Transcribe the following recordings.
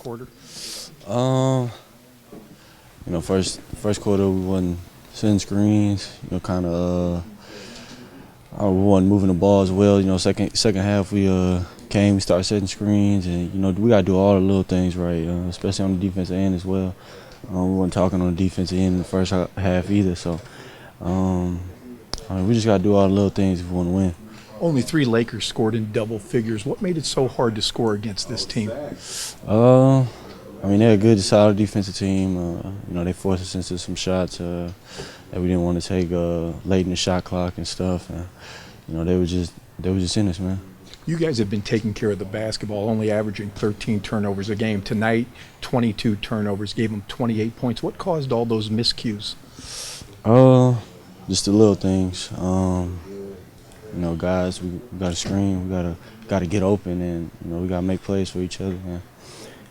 quarter? First quarter we wasn't setting screens. Kind of we wasn't moving the ball as well. Second half we we started setting screens, and we gotta do all the little things right, especially on the defensive end as well. We wasn't talking on the defensive end in the first half either. So we just gotta do all the little things if we want to win. Only 3 Lakers scored in double figures. What made it so hard to score against this team? They're a good, solid defensive team. They forced us into some shots that we didn't want to take late in the shot clock and stuff. And, they were just in us, man. You guys have been taking care of the basketball, only averaging 13 turnovers a game. Tonight, 22 turnovers, gave them 28 points. What caused all those miscues? Just the little things. Guys, we got to screen, we got to get open, and we got to make plays for each other.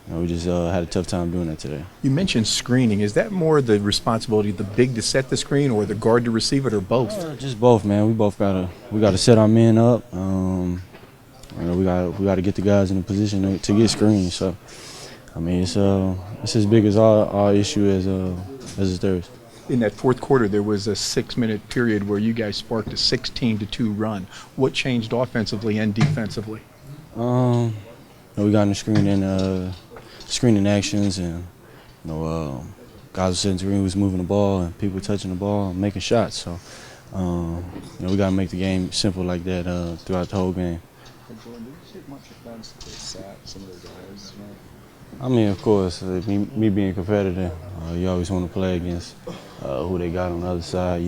And we just had a tough time doing that today. You mentioned screening. Is that more the responsibility of the big to set the screen, or the guard to receive it, or both? Just both, man. We got to set our men up. We got to get the guys in a position to get screens. So, it's as big as our issue as it's theirs. In that fourth quarter, there was a 6-minute period where you guys sparked a 16-2 run. What changed offensively and defensively? We got in the screening actions, and guys were setting screen, was moving the ball, and people touching the ball and making shots. So we got to make the game simple like that throughout the whole game. Jordan, did you take much offense that they sat some of their guys? Of course, me being a competitor, you always want to play against who they got on the other side,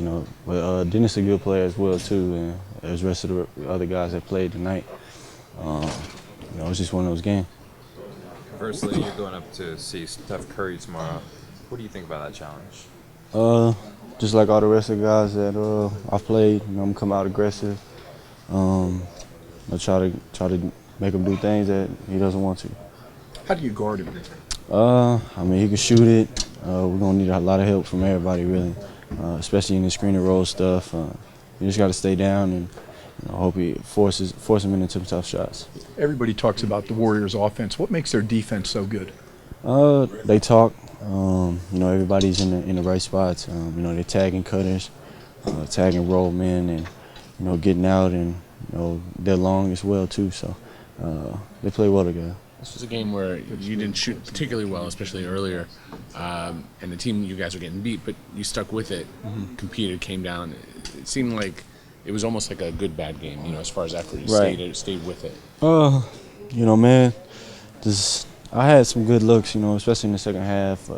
But Dennis a good player as well, too, and there's the rest of the other guys that played tonight. It's just one of those games. Conversely, you're going up to see Steph Curry tomorrow. What do you think about that challenge? Just like all the rest of the guys that I've played, I'm gonna come out aggressive. I try to make him do things that he doesn't want to. How do you guard him? He can shoot it. We're gonna need a lot of help from everybody, really, especially in the screen and roll stuff. You just got to stay down and hope he force him into some tough shots. Everybody talks about the Warriors' offense. What makes their defense so good? They talk. Everybody's in the right spots. They're tagging cutters, tagging roll men, and getting out, and they're long as well too. So they play well together. This was a game where you didn't shoot particularly well, especially earlier, and the team, you guys were getting beat, but you stuck with it, competed, came down. It seemed like it was almost like a good bad game, as far as effort. You stayed with it. Man, I had some good looks, especially in the second half.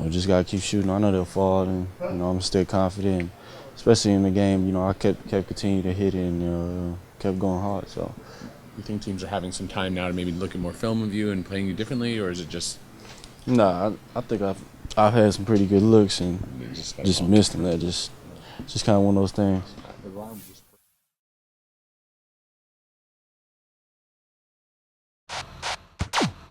Just gotta keep shooting. I know they'll fall, and I'm still confident. Especially in the game, I kept continuing to hit it and kept going hard. So. You think teams are having some time now to maybe look at more film of you and playing you differently, or is it just? Nah, I think I've had some pretty good looks and just missed them. That just kind of one of those things.